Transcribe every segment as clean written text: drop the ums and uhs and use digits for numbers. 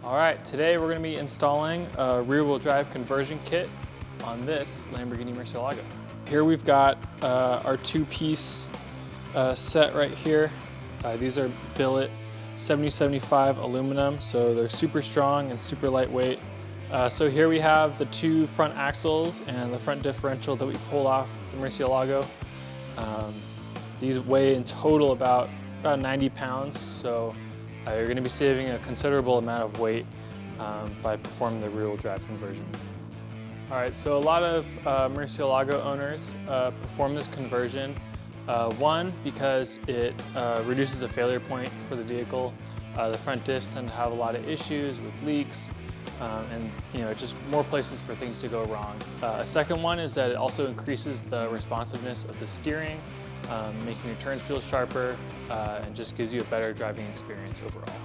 Alright, today we're going to be installing a rear-wheel drive conversion kit on this Lamborghini Murciélago. Here we've got our two-piece set right here. These are Billet 7075 aluminum, so they're super strong and super lightweight. So here we have the two front axles and the front differential that we pulled off the Murciélago. These weigh in total about 90 pounds, so you're going to be saving a considerable amount of weight by performing the rear-wheel drive conversion. All right, so a lot of Murciélago owners perform this conversion. One, because it reduces the failure point for the vehicle. The front diffs tend to have a lot of issues with leaks and just more places for things to go wrong. A second one is that it also increases the responsiveness of the steering, making your turns feel sharper, and just gives you a better driving experience overall.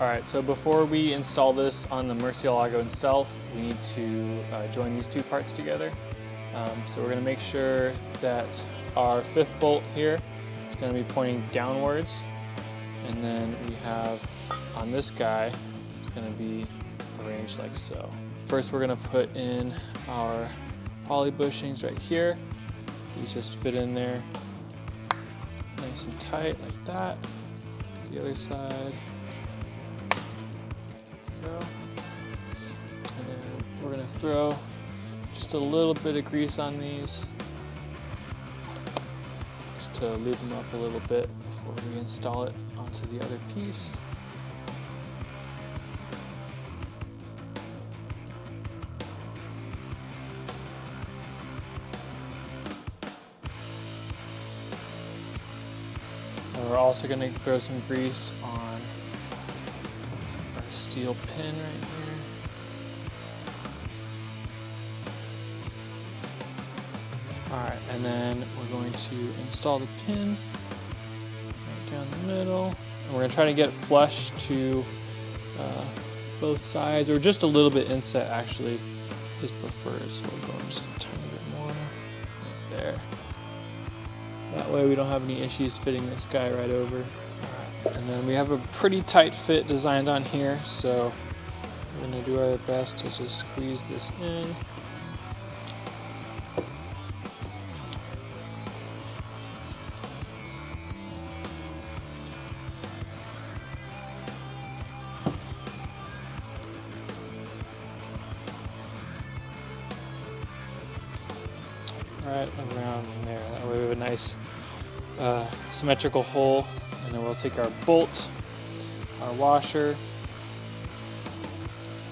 All right, so before we install this on the Murciélago itself, we need to join these two parts together. So we're going to make sure that our fifth bolt here is going to be pointing downwards, and then we have on this guy, it's going to be arranged like so. First, we're going to put in our poly bushings right here. These just fit in there nice and tight like that. The other side. Go. And then we're going to throw just a little bit of grease on these just to lube them up a little bit before we install it onto the other piece. And we're also going to throw some grease on our steel pin right here. Alright, and then we're going to install the pin right down the middle. And we're going to try to get flush to both sides, or just a little bit inset actually is preferred. So we'll go just a tiny bit more right there. That way we don't have any issues fitting this guy right over. Alright, and then we have a pretty tight fit designed on here, so we're going to do our best to just squeeze this in. Right around in there. That way we have a nice symmetrical hole, and then we'll take our bolt, our washer,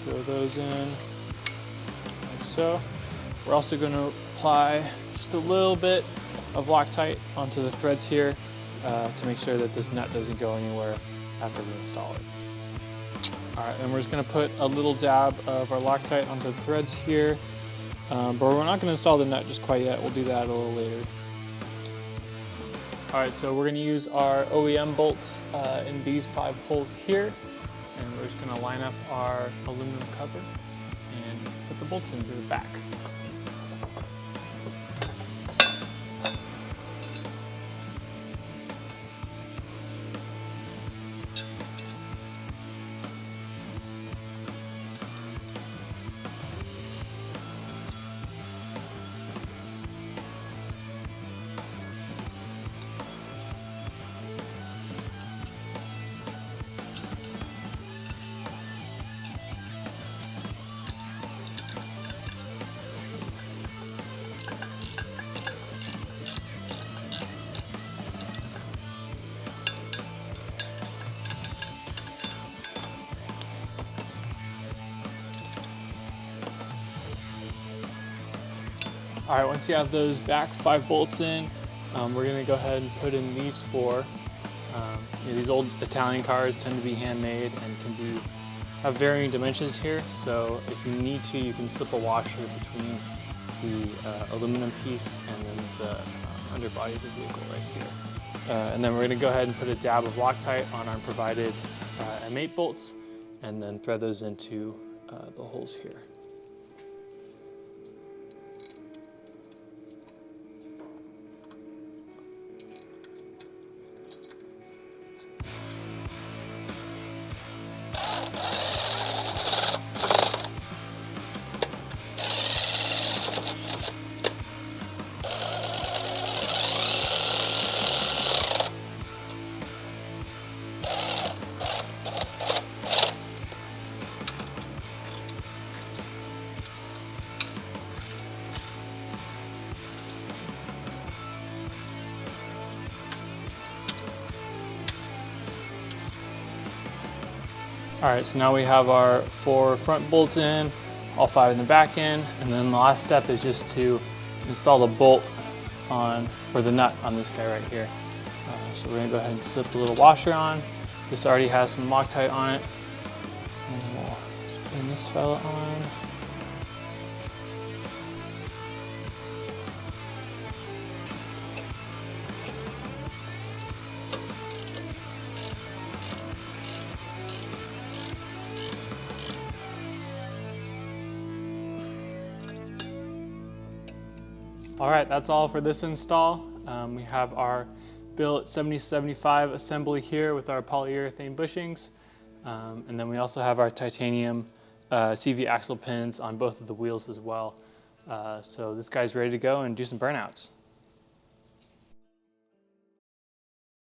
throw those in like so. We're also going to apply just a little bit of Loctite onto the threads here to make sure that this nut doesn't go anywhere after we install it. Alright, and we're just going to put a little dab of our Loctite onto the threads here. But we're not going to install the nut just quite yet. We'll do that a little later. Alright, so we're going to use our OEM bolts in these 5 holes here. And we're just going to line up our aluminum cover and put the bolts into the back. All right, once you have those back 5 bolts in, we're gonna go ahead and put in these 4. These old Italian cars tend to be handmade and can have varying dimensions here. So if you need to, you can slip a washer between the aluminum piece and then the underbody of the vehicle right here. And then we're gonna go ahead and put a dab of Loctite on our provided M8 bolts, and then thread those into the holes here. All right, so now we have our 4 front bolts in, all 5 in the back end, and then the last step is just to install the bolt on, or the nut on this guy right here. So we're gonna go ahead and slip the little washer on. This already has some Loctite on it. And we'll spin this fella on. All right, that's all for this install. We have our Billet 7075 assembly here with our polyurethane bushings. And then we also have our titanium CV axle pins on both of the wheels as well. So this guy's ready to go and do some burnouts.